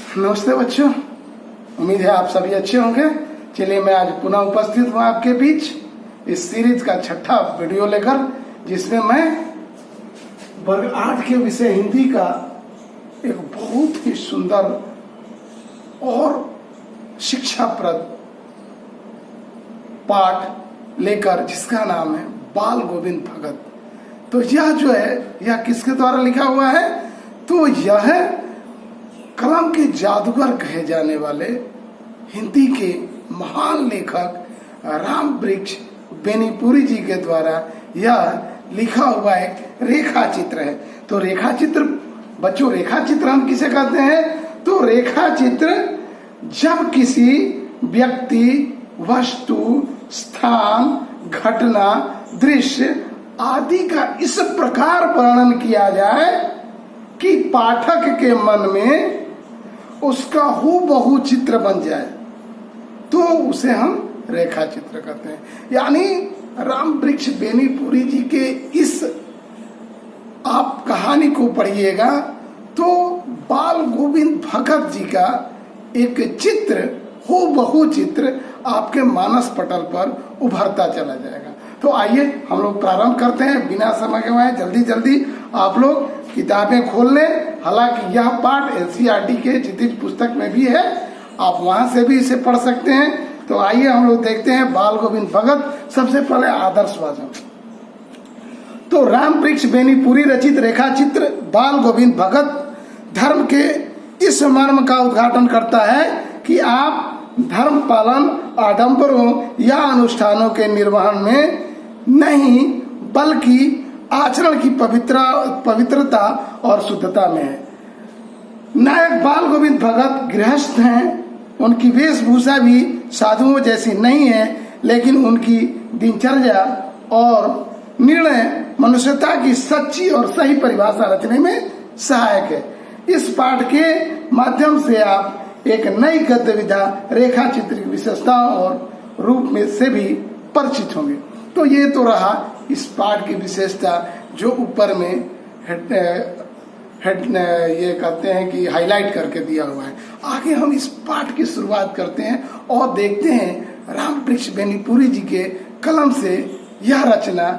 नमस्ते बच्चों, उम्मीद है आप सभी अच्छे होंगे। चलिए मैं आज पुनः उपस्थित हूँ आपके बीच इस सीरीज का छठा वीडियो लेकर, जिसमें मैं वर्ग 8 के विषय हिंदी का एक बहुत ही सुंदर और शिक्षाप्रद पाठ लेकर, जिसका नाम है बाल गोविंद भगत। तो यह जो है यह किसके द्वारा लिखा हुआ है? तो यह कलम के जादूगर कहे जाने वाले हिंदी के महान लेखक राम वृक्ष बेनीपुरी जी के द्वारा यह लिखा हुआ एक रेखा चित्र है। तो रेखा चित्र बच्चों, रेखा चित्र हम किसे कहते हैं? तो रेखा चित्र जब किसी व्यक्ति, वस्तु, स्थान, घटना, दृश्य आदि का इस प्रकार वर्णन किया जाए कि पाठक के मन में उसका हूबहू चित्र बन जाए, तो उसे हम रेखा चित्र कहते हैं। यानी राम वृक्ष बेनीपुरी जी के इस आप कहानी को पढ़िएगा तो बाल गोविंद भगत जी का एक चित्र, हूबहू चित्र आपके मानस पटल पर उभरता चला जाएगा। तो आइए हम लोग प्रारंभ करते हैं बिना समय गंवाए। जल्दी जल्दी आप लोग किताबें खोल लें। हालांकि यह पाठ एनसीईआरटी के क्षितिज पुस्तक में भी है, आप वहां से भी इसे पढ़ सकते हैं। तो आइए हम लोग देखते हैं बाल गोविंद भगत। सबसे पहले आदर्श वाचन। तो राम वृक्ष बेनीपुरी रचित रेखा चित्र बाल गोविंद भगत धर्म के इस मर्म का उद्घाटन करता है कि आप धर्म पालन, आडंबरों या अनुष्ठानों के निर्वहन में नहीं, बल्कि आचरण की पवित्रता और शुद्धता में है। नायक बाल गोविंद भगत गृहस्थ हैं। उनकी वेशभूषा भी साधुओं जैसी नहीं है, लेकिन उनकी दिनचर्या और निर्णय मनुष्यता की सच्ची और सही परिभाषा रचने में सहायक है। इस पाठ के माध्यम से आप एक नई गद्य विधा रेखा चित्र की विशेषताओं और रूप में से भी परिचित होंगे। तो ये तो रहा इस पाठ की विशेषता, जो ऊपर में ये कहते हैं कि हाईलाइट करके दिया हुआ है। आगे हम इस पाठ की शुरुआत करते हैं और देखते हैं राम वृक्ष बेनीपुरी जी के कलम से यह रचना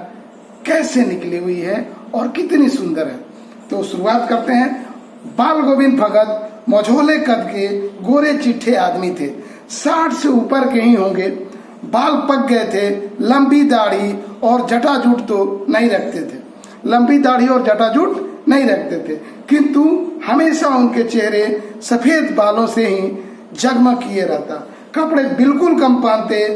कैसे निकली हुई है और कितनी सुंदर है। तो शुरुआत करते हैं। बाल गोविंद भगत मझोले कद के गोरे चिट्ठे आदमी थे। 60 से ऊपर के ही होंगे। बाल पक गए थे। लंबी दाढ़ी और जटाजूट तो नहीं रखते थे, लंबी दाढ़ी और जटाजूट नहीं रखते थे, किंतु हमेशा उनके चेहरे सफेद बालों से ही जगमग किए रहता। कपड़े बिल्कुल कम पहनते,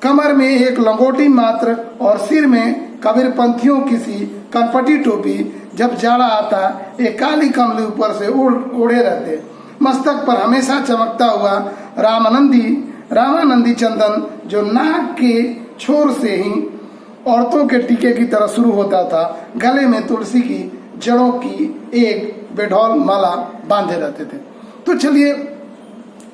कमर में एक लंगोटी मात्र और सिर में कबीरपंथियों किसी कनपटी टोपी। जब जाड़ा आता एक काली कमली ऊपर से ओढ़े रहते। मस्तक पर हमेशा चमकता हुआ रामानंदी चंदन, जो नाक के छोर से ही औरतों के टीके की तरह शुरू होता था। गले में तुलसी की जड़ों की एक बेढौल माला बांधे रहते थे। तो चलिए,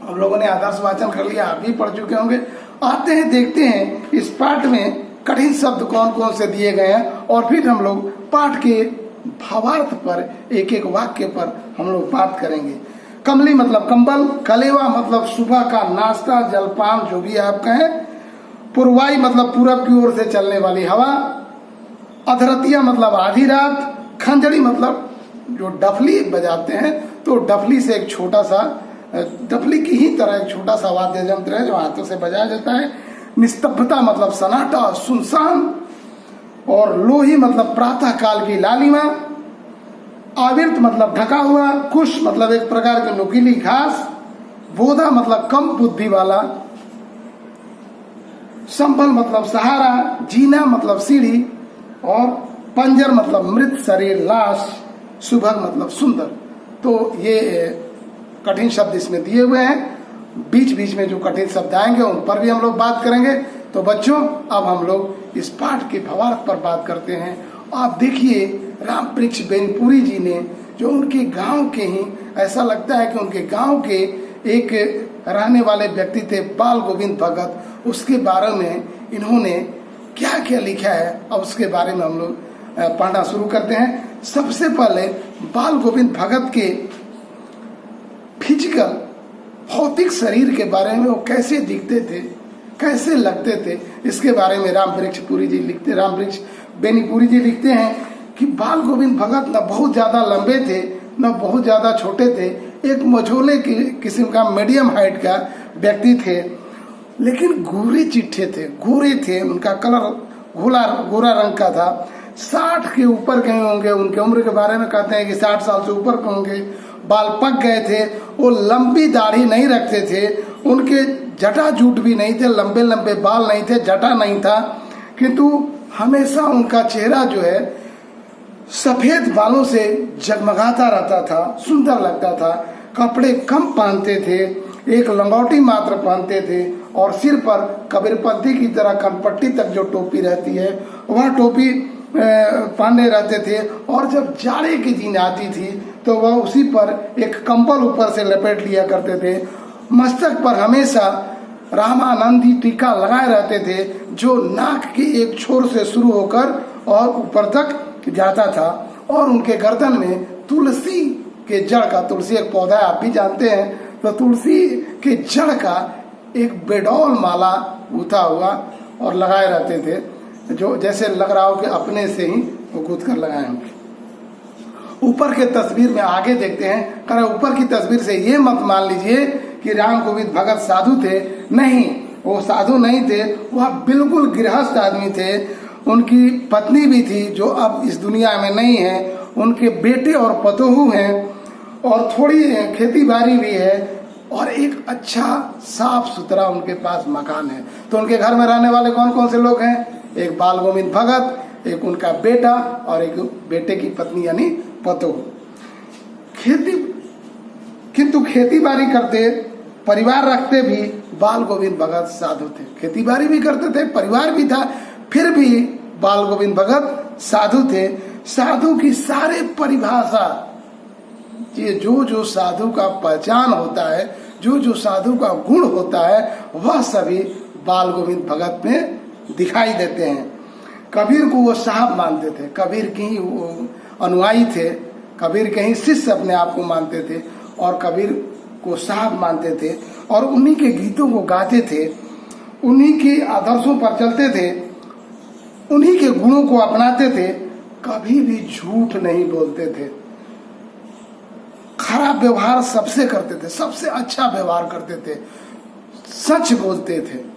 हम लोगों ने आदर्श वाचन कर लिया, आप भी पढ़ चुके होंगे। आते हैं, देखते हैं इस पाठ में कठिन शब्द कौन कौन से दिए गए हैं, और फिर हम लोग पाठ के भावार्थ पर एक एक वाक्य पर हम लोग बात करेंगे। कमली मतलब कंबल, कलेवा मतलब सुबह का नाश्ता, जलपान, जो भी आप कहें। पूर्वाई मतलब पूरब की ओर से चलने वाली हवा। अधरतिया मतलब आधी रात। खंजड़ी मतलब जो डफली बजाते हैं, तो डफली से एक छोटा सा, डफली की ही तरह एक छोटा सा वाद्य यंत्र है जो हाथों से बजाया जाता है। निस्तब्धता मतलब सन्नाटा, सुनसान। और लोही मतलब प्रातः काल की लालिमा। आविर्त मतलब ढका हुआ। कुश मतलब एक प्रकार की नुकीली घास। बोधा मतलब कम बुद्धि वाला। संबल मतलब सहारा। जीना मतलब सीढ़ी। और पंजर मतलब मृत शरीर, लाश। सुभग मतलब सुंदर। तो ये कठिन शब्द इसमें दिए हुए हैं। बीच बीच में जो कठिन शब्द आएंगे उन पर भी हम लोग बात करेंगे। तो बच्चों, अब हम लोग इस पाठ के भावार्थ पर बात करते हैं। आप देखिए, राम वृक्ष बेनीपुरी जी ने, जो उनके गांव के ही, ऐसा लगता है कि उनके गांव के एक रहने वाले व्यक्ति थे बाल गोविंद भगत, उसके बारे में इन्होंने क्या क्या लिखा है, अब उसके बारे में हम लोग पढ़ना शुरू करते हैं। सबसे पहले बाल गोविंद भगत के फिजिकल भौतिक शरीर के बारे में वो कैसे दिखते थे, कैसे लगते थे, इसके बारे में रामवृक्ष बेनीपुरी जी लिखते हैं कि बाल गोविंद भगत न बहुत ज्यादा लंबे थे न बहुत ज्यादा छोटे थे, एक मझोले किस्म का मीडियम हाइट का व्यक्ति थे, लेकिन गोरे चिट्ठे थे, गोरे थे, उनका कलर गोरा रंग का था। 60 के ऊपर गए होंगे, उनके उम्र के बारे में कहते हैं कि 60 साल से ऊपर के होंगे। बाल पक गए थे, वो लंबी दाढ़ी नहीं रखते थे, उनके जटा जूट भी नहीं थे, लंबे लंबे बाल नहीं थे, जटा नहीं था, किंतु हमेशा उनका चेहरा जो है सफेद बालों से जगमगाता रहता था, सुंदर लगता था। कपड़े कम पहनते थे, एक लंगोटी मात्र पहनते थे और सिर पर कबीरपंथी की तरह कनपट्टी तक जो टोपी रहती है वह टोपी पहने रहते थे। और जब जाड़े की दिन आती थी तो वह उसी पर एक कंबल ऊपर से लपेट लिया करते थे। मस्तक पर हमेशा रामानंदी टीका लगाए रहते थे जो नाक के एक छोर से शुरू होकर और ऊपर तक जाता था, और उनके गर्दन में तुलसी के जड़ का, तुलसी एक पौधा है आप भी जानते हैं, तो तुलसी के जड़ का एक बेडौल माला गूथा हुआ और लगाए रहते थे, जो जैसे लग रहा हो कि अपने से ही वो गूथ कर लगाए होंगे। ऊपर के तस्वीर में आगे देखते हैं, कह रहे ऊपर की तस्वीर से ये मत मान लीजिए कि राम गोविंद भगत साधु थे, नहीं, वो साधु नहीं थे, वह बिल्कुल गृहस्थ आदमी थे। उनकी पत्नी भी थी जो अब इस दुनिया में नहीं है, उनके बेटे और पतोहू हैं और थोड़ी खेती बाड़ी भी है और एक अच्छा साफ सुथरा उनके पास मकान है। तो उनके घर में रहने वाले कौन कौन से लोग हैं? एक बाल गोविंद भगत, एक उनका बेटा और एक बेटे की पत्नी यानी पतोहू। किंतु खेती बाड़ी करते, परिवार रखते भी बाल गोविंद भगत साधु थे। खेती बाड़ी भी करते थे, परिवार भी था, फिर भी बाल गोविंद भगत साधु थे। साधु की सारे परिभाषा, ये जो साधु का पहचान होता है, जो साधु का गुण होता है, वह सभी बाल गोविंद भगत में दिखाई देते हैं। कबीर को वो साहब मानते थे, कबीर के ही वो अनुयायी थे, कबीर के ही शिष्य अपने आप को मानते थे और कबीर को साहब मानते थे और उन्हीं के गीतों को गाते थे, उन्हीं के आदर्शों पर चलते थे, उन्हीं के गुणों को अपनाते थे, कभी भी झूठ नहीं बोलते थे, खराब व्यवहार सबसे करते थे, सबसे अच्छा व्यवहार करते थे, सच बोलते थे,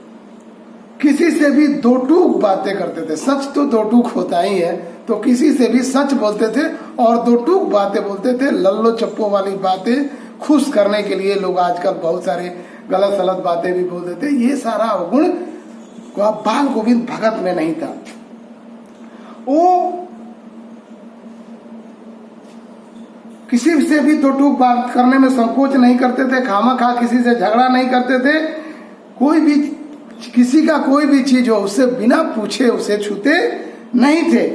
किसी से भी दो टूक बातें करते थे। सच तो दो टूक होता ही है, तो किसी से भी सच बोलते थे और दो टूक बातें बोलते थे। लल्लो चप्पो वाली बातें खुश करने के लिए लोग आजकल बहुत सारे गलत सलत बातें भी बोलते थे, ये सारा गुण बाल गोविंद भगत में नहीं था। वो किसी से भी दो टूक बात करने में संकोच नहीं करते थे, खामखा किसी से झगड़ा नहीं करते थे, कोई भी किसी का कोई भी चीज हो उससे बिना पूछे उसे छूते नहीं थे।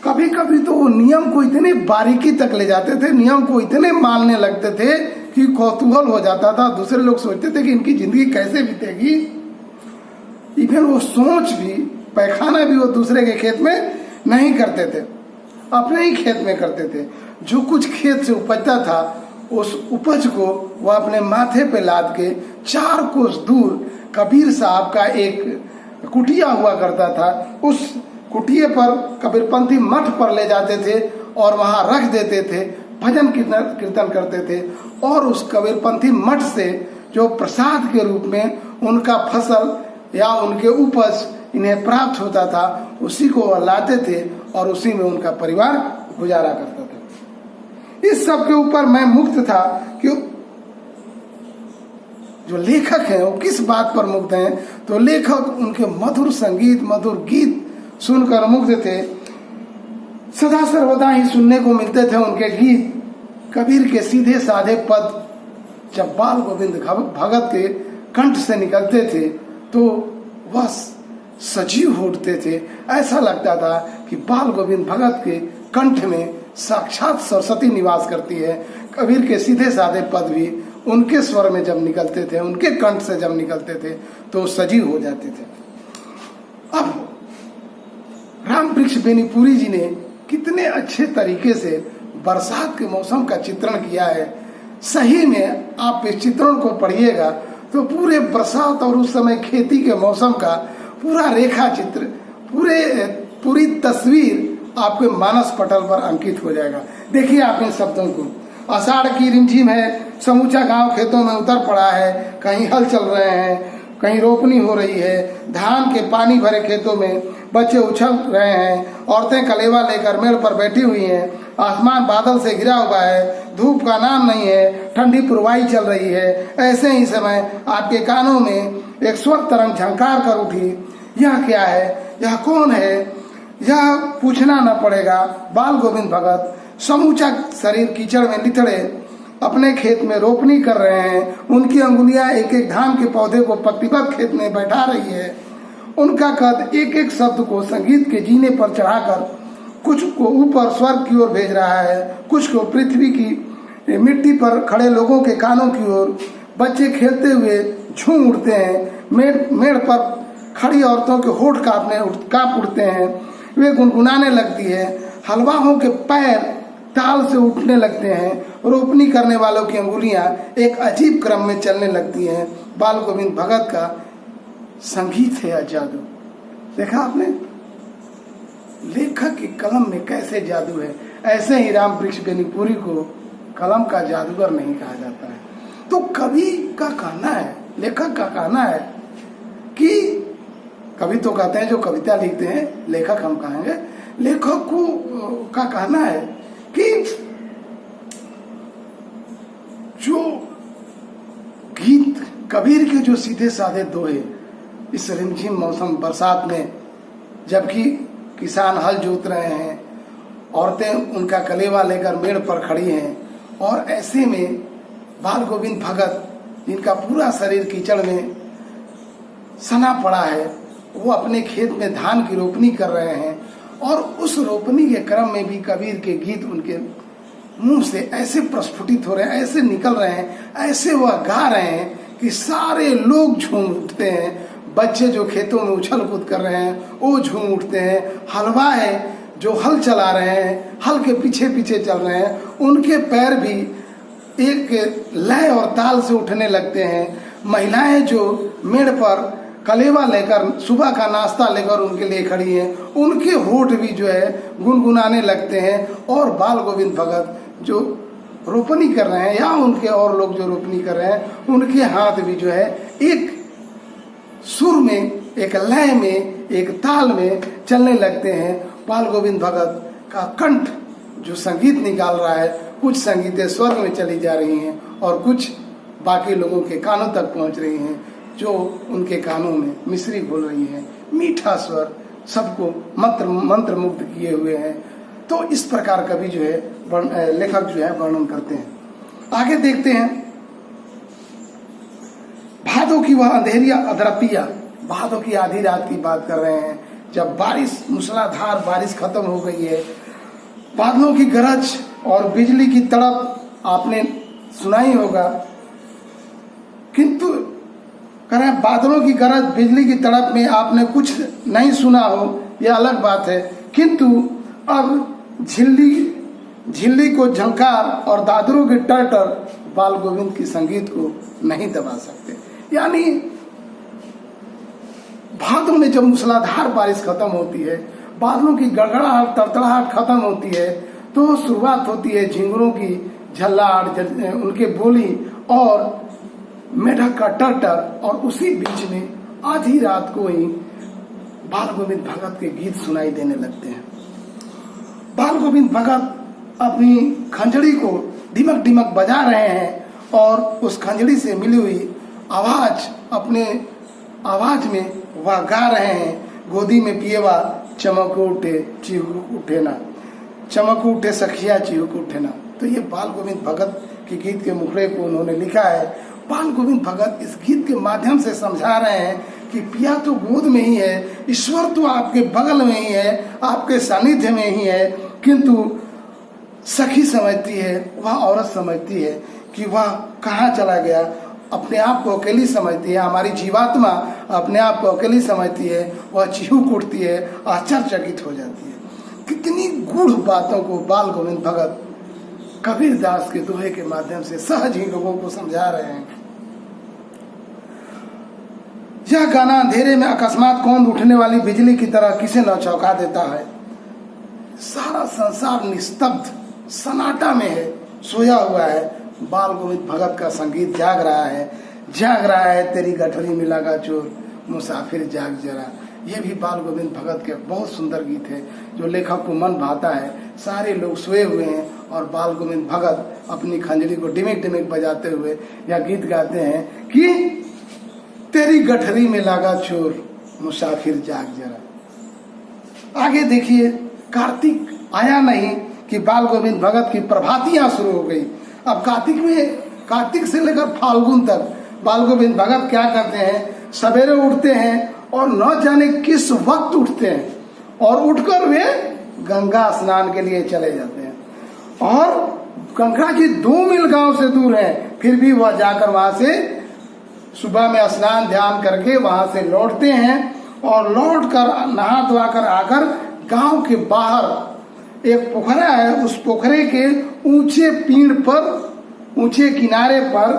कभी कभी तो वो नियम को इतने बारीकी तक ले जाते थे, नियम को इतने मानने लगते थे कि कौतूहल हो जाता था। दूसरे लोग सोचते थे कि इनकी जिंदगी कैसे बीतेगी। इवन वो सोच भी, पैखाना भी वो दूसरे के खेत में नहीं करते थे, अपने ही खेत में करते थे। जो कुछ खेत से उपजता था उस उपज को वह अपने माथे पे लाद के 4 कोस दूर कबीर साहब का एक कुटिया हुआ करता था, उस कुटिये पर कबीरपंथी मठ पर ले जाते थे और वहां रख देते थे, भजन कीर्तन करते थे और उस कबीरपंथी मठ से जो प्रसाद के रूप में उनका फसल या उनके उपज इन्हें प्राप्त होता था, उसी को वह लाते थे और उसी में उनका परिवार गुजारा करता था। इस सब के ऊपर मैं मुग्ध था कि जो लेखक हैं वो किस बात पर मुग्ध हैं, तो लेखक उनके मधुर संगीत, मधुर गीत सुनकर मुग्ध थे। सदा सर्वदा ही सुनने को मिलते थे उनके गीत। कबीर के सीधे साधे पद जब बाल गोविंद भगत के कंठ से निकलते थे तो वह सजीव हो उठते थे। ऐसा लगता था कि बाल गोविंद भगत के कंठ में साक्षात सरस्वती निवास करती है। कबीर के सीधे साधे पद भी उनके स्वर में जब निकलते थे, उनके कंठ से जब निकलते थे तो सजीव हो जाते थे। अब रामवृक्ष बेनीपुरी जी ने कितने अच्छे तरीके से बरसात के मौसम का चित्रण किया है। सही में आप इस चित्रण को पढ़िएगा तो पूरे बरसात और उस समय खेती के मौसम का पूरा रेखा चित्र, पूरी तस्वीर आपके मानस पटल पर अंकित हो जाएगा। देखिए आप इन शब्दों को, आषाढ़ की रिमझिम है, समूचा गांव खेतों में उतर पड़ा है, कहीं हल चल रहे हैं, कहीं रोपनी हो रही है, धान के पानी भरे खेतों में बच्चे उछल रहे हैं, औरतें कलेवा लेकर मेड़ पर बैठी हुई हैं, आसमान बादल से घिरा हुआ है, धूप का नाम नहीं है, ठंडी पुरवाई चल रही है। ऐसे ही समय आपके कानों में एक स्वर तरंग झंकार कर उठी। यह क्या है, यह कौन है, यह पूछना न पड़ेगा। बाल गोविंद भगत समूचा शरीर कीचड़ में लिथड़े अपने खेत में रोपनी कर रहे हैं। उनकी अंगुलियां एक एक धान के पौधे को पत्तीबद्ध खेत में बैठा रही है। उनका कद एक एक शब्द को संगीत के जीने पर चढ़ाकर कुछ को ऊपर स्वर्ग की ओर भेज रहा है, कुछ को पृथ्वी की मिट्टी पर खड़े लोगों के कानों की ओर। बच्चे खेलते हुए झूम उड़ते हैं, मेड़ पर खड़ी औरतों के होठ कांप उठते हैं, वे गुनगुनाने लगती है। हलवाओं के पैर ताल से उठने लगते हैं, रोपनी करने वालों की अंगुलियां एक अजीब क्रम में चलने लगती हैं। बाल गोविंद भगत का संगीत है जादू। देखा आपने लेखक की कलम में कैसे जादू है। ऐसे ही राम वृक्ष बेनीपुरी को कलम का जादूगर नहीं कहा जाता है। तो कवि का कहना है, लेखक का कहना है कि कवि तो कहते हैं जो कविता लिखते हैं, लेखक हम कहेंगे, लेखक को का कहना है कि जो गीत कबीर के जो सीधे साधे दोहे इस रिमझिम मौसम बरसात में, जबकि किसान हल जोत रहे हैं, औरतें उनका कलेवा लेकर मेड़ पर खड़ी हैं, और ऐसे में बाल गोविंद भगत जिनका पूरा शरीर कीचड़ में सना पड़ा है, वो अपने खेत में धान की रोपनी कर रहे हैं, और उस रोपनी के क्रम में भी कबीर के गीत उनके मुंह से ऐसे प्रस्फुटित हो रहे हैं, ऐसे निकल रहे हैं, ऐसे वह गा रहे हैं कि सारे लोग झूम उठते हैं। बच्चे जो खेतों में उछल कूद कर रहे हैं वो झूम उठते हैं। हलवा है जो हल चला रहे हैं, हल के पीछे पीछे चल रहे हैं, उनके पैर भी एक लय और ताल से उठने लगते हैं। महिलाएं जो मेड़ पर कलेवा लेकर सुबह का नाश्ता लेकर उनके लिए खड़ी हैं, उनके होठ भी जो है गुनगुनाने लगते हैं। और बाल गोविंद भगत जो रोपनी कर रहे हैं या उनके और लोग जो रोपनी कर रहे हैं, उनके हाथ भी जो है एक सुर में, एक लय में, एक ताल में चलने लगते हैं। बाल गोविंद भगत का कंठ जो संगीत निकाल रहा है, कुछ संगीतें स्वर्ग में चली जा रही हैं और कुछ बाकी लोगों के कानों तक पहुंच रही हैं, जो उनके कानों में मिश्री घोल रही हैं। मीठा स्वर सबको मंत्र मुग्ध किए हुए हैं। तो इस प्रकार कवि जो है, लेखक जो है वर्णन करते हैं। आगे देखते हैं, भादों की वह अंधेरिया अधरतिया, भादों की आधी रात की बात कर रहे हैं, जब बारिश, मूसलाधार बारिश खत्म हो गई है, बादलों की गरज और बिजली की तड़प आपने सुना ही होगा। किंतु कह रहे हैं बादलों की गरज, बिजली की तड़प में आपने कुछ नहीं सुना हो, यह अलग बात है, किंतु अब झिल्ली को झंकार और दादरों की टर्टर बाल गोविंद की संगीत को नहीं दबा सकते। यानी भादों में जब मूसलाधार बारिश खत्म होती है, बादलों की गड़गड़ाहट तड़तड़ाहट खत्म होती है, तो शुरुआत होती है झिंगुरों की झल्लाहट, उनके बोली और मेढक का टर्टर, और उसी बीच में आधी रात को ही बाल गोविंद भगत के गीत सुनाई देने लगते हैं। बाल गोविंद भगत अपनी खंजड़ी को ढिमक ढिमक बजा रहे हैं और उस खंजड़ी से मिली हुई आवाज, अपने आवाज में वह गा रहे हैं, गोदी में पिएवा चमक उठे चिहुक उठे ना, चमक उठे सखिया चिहुक उठे ना। तो ये बाल गोविंद भगत के गीत के मुखड़े को उन्होंने लिखा है। बाल गोविंद भगत इस गीत के माध्यम से समझा रहे हैं कि पिया तो गोद में ही है, ईश्वर तो आपके बगल में ही है, आपके सानिध्य में ही है, किंतु सखी समझती है, वह औरत समझती है कि वह कहाँ चला गया, अपने आप को अकेली समझती है। हमारी जीवात्मा अपने आप को अकेली समझती है, वह चिहुक उठती है, आश्चर्यचकित हो जाती है। कितनी गूढ़ बातों को बाल गोविंद भगत कबीर दास के दोहे के माध्यम से सहज ही लोगों को समझा रहे हैं। यह गाना अंधेरे में अकस्मात कौंध उठने वाली बिजली की तरह किसे न चौंका देता है। सारा संसार निस्तब्ध सन्नाटा में है, सोया हुआ है। बाल गोविंद भगत का संगीत जाग रहा है तेरी गठरी में लगा चोर मुसाफिर जाग जरा। ये भी बाल गोविंद भगत के बहुत सुंदर गीत है जो लेखक को मन भाता है। सारे लोग सोए हुए हैं और बाल गोविंद भगत अपनी खंजरी को डिमिक डिमिक बजाते हुए यह गीत गाते हैं कि तेरी गठरी में लगा चोर मुसाफिर जाग जरा। आगे देखिए, कार्तिक आया नहीं कि बाल गोविंद भगत की प्रभातियां शुरू हो गई। अब कार्तिक से लेकर फाल्गुन तक बाल गोविंद भगत क्या करते हैं, सवेरे उठते हैं और न जाने किस वक्त उठते हैं और उठकर वे गंगा स्नान के लिए चले जाते हैं। और गंगा जी 2 मील गांव से दूर है, फिर भी वह जाकर वहां से सुबह में स्नान ध्यान करके वहां से लौटते हैं और लौट कर नहा धोआ कर आकर गांव के बाहर एक पोखरा है, उस पोखरे के ऊंचे पीड़ पर, ऊंचे किनारे पर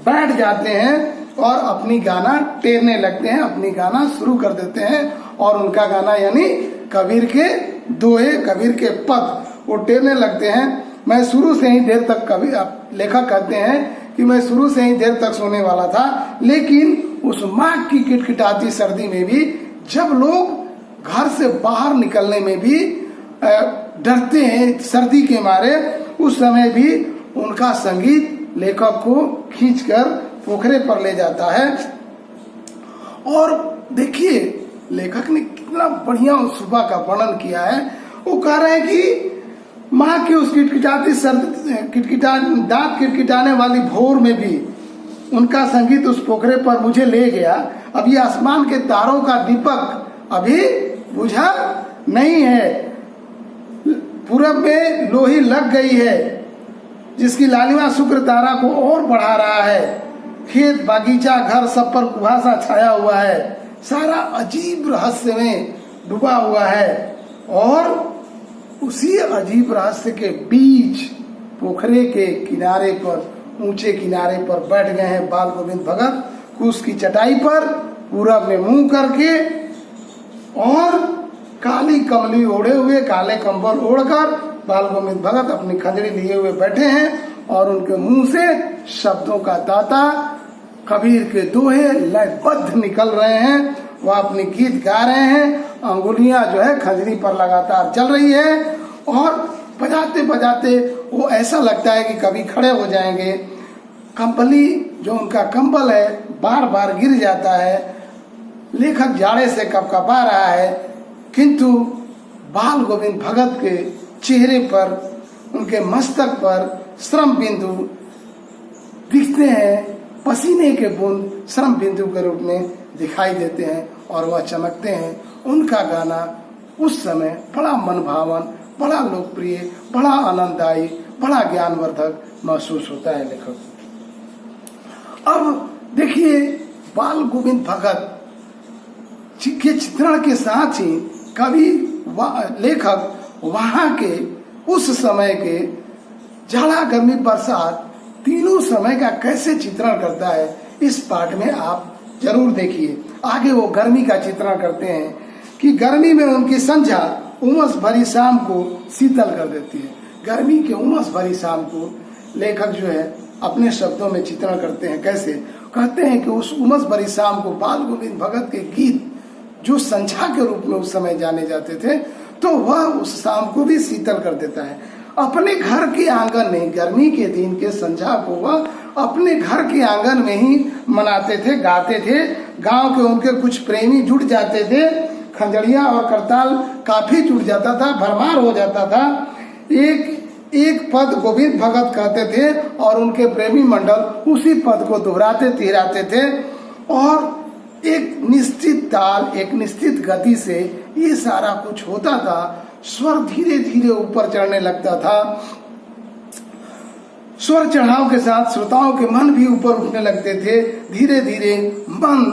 बैठ जाते हैं और अपनी गाना टेरने लगते हैं, अपनी गाना शुरू कर देते हैं। और उनका गाना यानी कबीर के दोहे, कबीर के पद वो टेरने लगते हैं। मैं शुरू से ही देर तक, कबीर लेखक कहते हैं कि मैं शुरू से ही देर तक सोने वाला था, लेकिन उस माघ की किटकिटाती सर्दी में भी जब लोग घर से बाहर निकलने में भी डरते हैं सर्दी के मारे, उस समय भी उनका संगीत लेखक को खींचकर पोखरे पर ले जाता है। और देखिए लेखक ने कितना बढ़िया उस सुबह का वर्णन किया है। वो कह रहे हैं कि माँ की उस दांत किटकिटाने वाली भोर में भी उनका संगीत उस पोखरे पर मुझे ले गया। अभी आसमान के तारों का दीपक अभी बुझा नहीं है, पूरब में लोही लग गई है जिसकी लालिमा शुक्र तारा को और बढ़ा रहा है। खेत बागीचा घर सब पर कुहासा छाया हुआ है, सारा अजीब रहस्य में डूबा हुआ है। और उसी अजीब रहस्य के बीच पोखरे के किनारे पर, ऊंचे किनारे पर बैठ गए हैं बाल गोविंद भगत कुश की चटाई पर, पूरब में मुंह करके और काली कमली ओढ़े हुए, काले कंबल ओढ़कर बाल गोविंद भगत अपनी खंजरी लिए हुए बैठे हैं और उनके मुंह से शब्दों का ताता, कबीर के दोहे लयबद्ध निकल रहे हैं। वह अपने गीत गा रहे हैं, अंगुलियां जो है खंजरी पर लगातार चल रही है और बजाते बजाते वो ऐसा लगता है कि कभी खड़े हो जाएंगे। कंबली जो उनका कंबल है बार बार गिर जाता है। लेखक जाड़े से कपकपा रहा है, किंतु बाल गोविंद भगत के चेहरे पर, उनके मस्तक पर श्रम बिंदु दिखते हैं। पसीने के बूंद श्रम बिंदु के रूप में दिखाई देते हैं और वह चमकते हैं। उनका गाना उस समय बड़ा मनभावन, बड़ा लोकप्रिय, बड़ा आनंददायी, बड़ा ज्ञानवर्धक महसूस होता है लेखक। अब देखिए बाल गोविंद भगत के चित्रण के साथ ही कवि लेखक वहां के उस समय के जाड़ा गर्मी बरसात तीनों समय का कैसे चित्रण करता है, इस पाठ में आप जरूर देखिए। आगे वो गर्मी का चित्रण करते हैं कि गर्मी में उनकी संध्या उमस भरी शाम को शीतल कर देती है। गर्मी के उमस भरी शाम को लेखक जो है अपने शब्दों में चित्रण करते हैं। कैसे कहते हैं कि उस उमस भरी शाम को बाल गोविंद भगत के गीत जो संध्या के रूप में उस समय जाने जाते थे, तो वह उस शाम को भी शीतल कर देता है। अपने घर के आंगन में गर्मी के दिन के संध्या को वह अपने घर के आंगन में ही मनाते थे, गाते थे। गांव के उनके कुछ प्रेमी जुट जाते थे, खंजड़िया और करताल काफी जुट जाता था, भरमार हो जाता था। एक एक पद गोविंद भगत कहते थे और उनके प्रेमी मंडल उसी पद को दोहराते तिहराते थे और एक निश्चित ताल, एक निश्चित गति से ये सारा कुछ होता था। स्वर धीरे धीरे ऊपर चढ़ने लगता था। स्वर चढ़ाव के साथ श्रोताओं के मन भी ऊपर उठने लगते थे। धीरे धीरे मन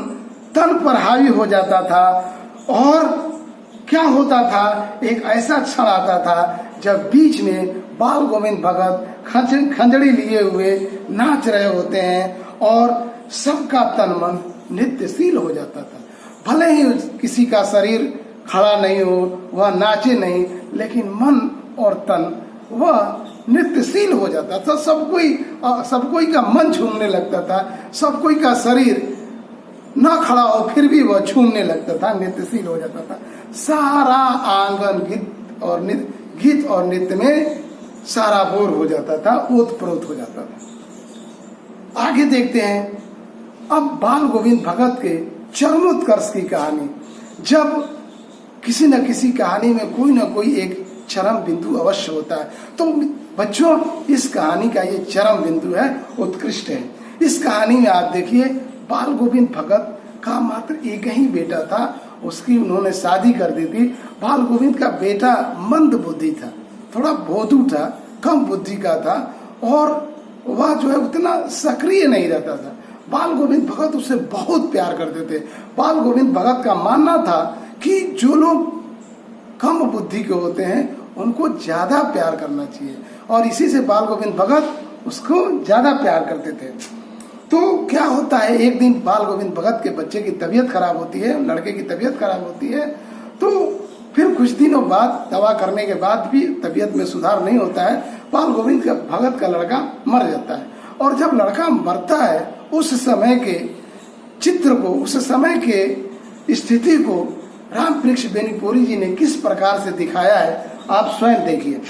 तन पर हावी हो जाता था और क्या होता था, एक ऐसा क्षण आता था जब बीच में बाल गोविंद भगत खंजड़ी लिए हुए नाच रहे होते हैं और सबका तन मन नृत्यशील हो जाता था। भले ही किसी का शरीर खड़ा नहीं हो, वह नाचे नहीं, लेकिन मन और तन वह नृत्यशील हो जाता था। सब कोई का मन झूमने लगता था, सब कोई का शरीर ना खड़ा हो फिर भी वह झूमने लगता था, नृत्यशील हो जाता था। सारा आंगन गीत और नृत्य में सारा बोर हो जाता था, ओतप्रोत हो जाता था। आगे देखते हैं अब बाल गोविंद भगत के चरमोत्कर्ष की कहानी। जब किसी न किसी कहानी में कोई न कोई एक चरम बिंदु अवश्य होता है, तो बच्चों इस कहानी का ये चरम बिंदु है, उत्कृष्ट है। इस कहानी में आप देखिए, बाल गोविंद भगत का मात्र एक ही बेटा था, उसकी उन्होंने शादी कर दी थी। बाल गोविंद का बेटा मंद बुद्धि था, थोड़ा भोदू था, कम बुद्धि का था और वह जो है उतना सक्रिय नहीं रहता था। बाल गोविंद भगत उससे बहुत प्यार करते थे। बाल गोविंद भगत का मानना था कि जो लोग कम बुद्धि के होते हैं उनको ज्यादा प्यार करना चाहिए, और इसी से बाल गोविंद भगत उसको ज्यादा प्यार करते थे। तो क्या होता है, एक दिन बाल गोविंद भगत के बच्चे की तबीयत खराब होती है, लड़के की तबीयत खराब होती है। तो फिर कुछ दिनों बाद दवा करने के बाद भी तबीयत में सुधार नहीं होता है, बाल गोविंद भगत का लड़का मर जाता है। और जब लड़का मरता है, उस समय के चित्र को, उस समय के स्थिति को रामवृक्ष बेनीपुरी जी ने किस प्रकार से दिखाया है, आप स्वयं देखिए।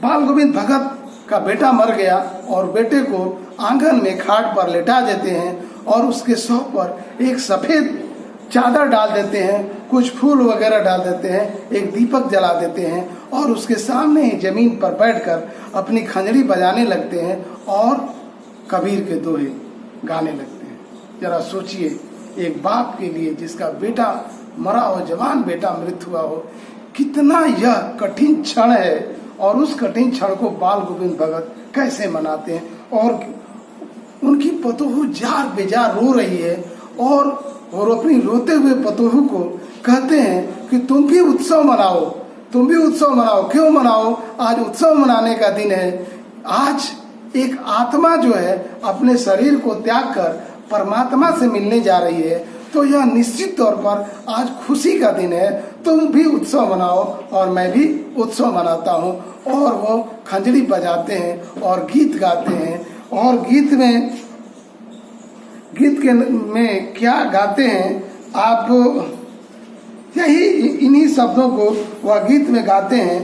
बाल गोविंद भगत का बेटा मर गया और बेटे को आंगन में खाट पर लेटा देते हैं और उसके सौ पर एक सफेद चादर डाल देते हैं, कुछ फूल वगैरह डाल देते हैं, एक दीपक जला देते हैं और उसके सामने ही जमीन पर बैठकर अपनी खंजड़ी बजाने लगते हैं और कबीर के दोहे गाने लगते हैं। जरा सोचिए, एक बाप के लिए जिसका बेटा मरा हो, जवान बेटा मृत्यु हुआ हो, कितना यह कठिन क्षण है, और उस कठिन क्षण को बाल गोविंद भगत कैसे मनाते हैं। और उनकी पतोहू जार बेजार रो रही है और अपनी रोते हुए पतोहू को कहते हैं कि तुम भी उत्सव मनाओ, तुम भी उत्सव मनाओ। क्यों मनाओ? आज उत्सव मनाने का दिन है। आज एक आत्मा जो है अपने शरीर को त्याग कर परमात्मा से मिलने जा रही है, तो यह निश्चित तौर पर आज खुशी का दिन है। तुम भी उत्सव मनाओ और मैं भी उत्सव मनाता हूँ। और वो खंजड़ी बजाते हैं और गीत गाते हैं, और गीत में क्या गाते हैं, आप यही इन्हीं शब्दों को वह गीत में गाते हैं।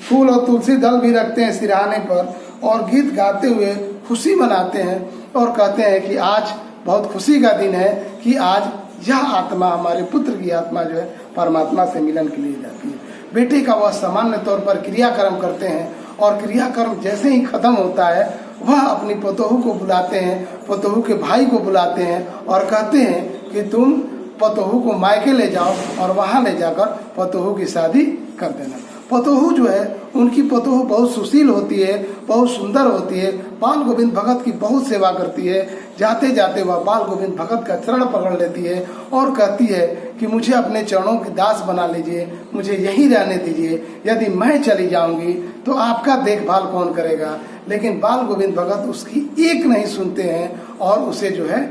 फूल और तुलसी दल भी रखते हैं सिरहाने पर और गीत गाते हुए खुशी मनाते हैं और कहते हैं कि आज बहुत खुशी का दिन है कि आज यह आत्मा, हमारे पुत्र की आत्मा जो है परमात्मा से मिलन के लिए जाती है। बेटे का वह सामान्य तौर पर क्रियाक्रम करते हैं और क्रियाक्रम जैसे ही खत्म होता है, वह अपनी पतोहू को बुलाते हैं, पतोहू के भाई को बुलाते हैं और कहते हैं कि तुम पतोहू को मायके ले जाओ और वहां ले जाकर पतोहू की शादी कर देना। पतोहू जो है, उनकी पतोहू बहुत सुशील होती है, बहुत सुंदर होती है, बाल गोविंद भगत की बहुत सेवा करती है। जाते जाते वह बाल गोविंद भगत का चरण पकड़ लेती है और कहती है कि मुझे अपने चरणों की दास बना लीजिए, मुझे यहीं रहने दीजिए। यदि मैं चली जाऊंगी तो आपका देखभाल कौन करेगा? लेकिन बाल गोविंद भगत उसकी एक नहीं सुनते हैं और उसे जो है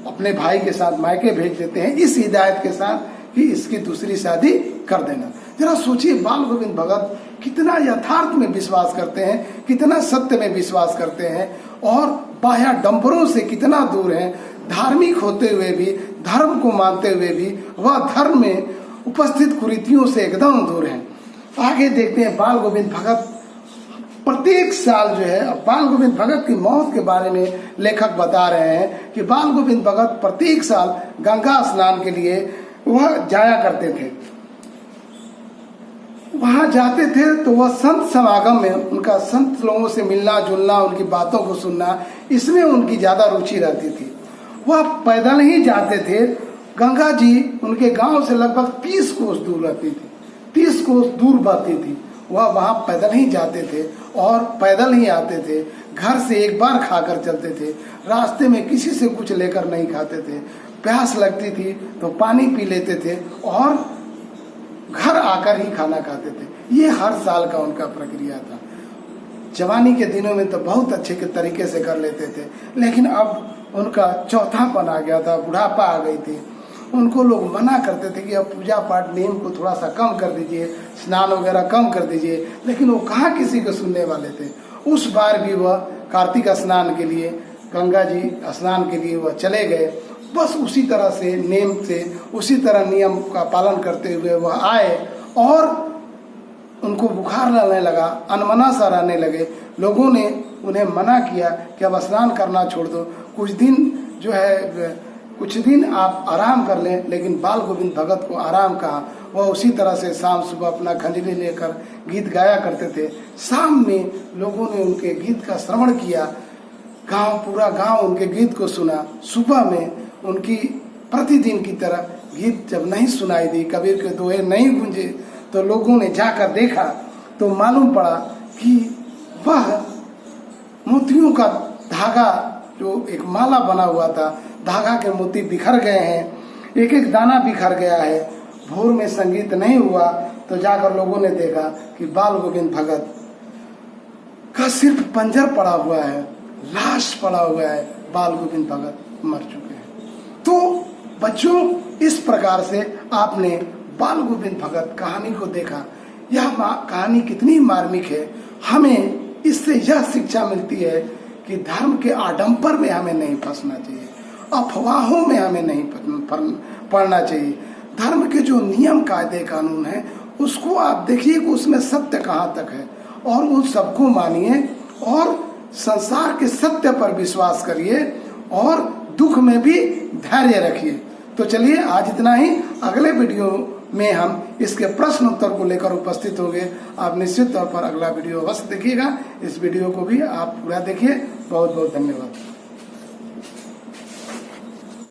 अपने भाई के साथ मायके भेज देते हैं, इस हिदायत के साथ कि इसकी दूसरी शादी कर देना। जरा सोचिए, बाल गोविंद भगत कितना यथार्थ में विश्वास करते हैं, कितना सत्य में विश्वास करते हैं और बाह्याडंबरों से कितना दूर हैं। धार्मिक होते हुए भी, धर्म को मानते हुए भी, वह धर्म में उपस्थित कुरीतियों से एकदम दूर हैं। आगे देखते हैं, बाल गोविंद भगत प्रत्येक साल जो है, बाल गोविंद भगत की मौत के बारे में लेखक बता रहे हैं कि बाल गोविंद भगत प्रत्येक साल गंगा स्नान के लिए वह जाया करते थे। वहां जाते थे तो वह संत समागम में, उनका संत लोगों से मिलना जुलना, उनकी बातों को सुनना, इसमें उनकी ज्यादा रुचि रहती थी। वह पैदल ही जाते थे। गंगा जी उनके गांव से लगभग 30 कोस दूर रहती थी, 30 कोस दूर बहती थी। वह वहां पैदल ही जाते थे और पैदल ही आते थे। घर से एक बार खाकर चलते थे, रास्ते में किसी से कुछ लेकर नहीं खाते थे। प्यास लगती थी तो पानी पी लेते थे और घर आकर ही खाना खाते थे। ये हर साल का उनका प्रक्रिया था। जवानी के दिनों में तो बहुत अच्छे के तरीके से कर लेते थे, लेकिन अब उनका चौथापन आ गया था, बुढ़ापा आ गई थी। उनको लोग मना करते थे कि अब पूजा पाठ नियम को थोड़ा सा कम कर दीजिए, स्नान वगैरह कम कर दीजिए, लेकिन वो कहाँ किसी को सुनने वाले थे। उस बार भी वह कार्तिक स्नान के लिए, गंगा जी स्नान के लिए वह चले गए। बस उसी तरह से नेम से, उसी तरह नियम का पालन करते हुए वह आए और उनको बुखार लगने लगा, अनमना सा रहने लगे। लोगों ने उन्हें मना किया कि अब स्नान करना छोड़ दो, कुछ दिन आप आराम कर लें, लेकिन बाल गोविंद भगत को आराम कहा। वह उसी तरह से शाम सुबह अपना खंजरी लेकर गीत गाया करते थे। शाम में लोगों ने उनके गीत का श्रवण किया, पूरा गांव उनके गीत को सुना। सुबह में उनकी प्रतिदिन की तरह गीत जब नहीं सुनाई दी, कबीर के दोहे नहीं गूंजे, तो लोगों ने जाकर देखा तो मालूम पड़ा कि वह मोतियों का धागा, जो एक माला बना हुआ था, धागा के मोती बिखर गए हैं, एक एक दाना बिखर गया है। भोर में संगीत नहीं हुआ तो जाकर लोगों ने देखा कि बाल गोविंद भगत का सिर्फ पंजर पड़ा हुआ है, लाश पड़ा हुआ है, बाल गोविंद भगत मर चुके हैं। तो बच्चों, इस प्रकार से आपने बाल गोविंद भगत कहानी को देखा। यह कहानी कितनी मार्मिक है। हमें इससे यह शिक्षा मिलती है कि धर्म के आडंबर में हमें नहीं फंसना चाहिए, अफवाहों में हमें नहीं पड़ना चाहिए। धर्म के जो नियम कायदे कानून है उसको आप देखिए कि उसमें सत्य कहाँ तक है, और उन सबको मानिए और संसार के सत्य पर विश्वास करिए और दुख में भी धैर्य रखिए। तो चलिए आज इतना ही। अगले वीडियो में हम इसके प्रश्न उत्तर को लेकर उपस्थित होंगे। आप निश्चित तौर पर अगला वीडियो अवश्य देखिएगा। इस वीडियो को भी आप पूरा देखिए। बहुत बहुत धन्यवाद।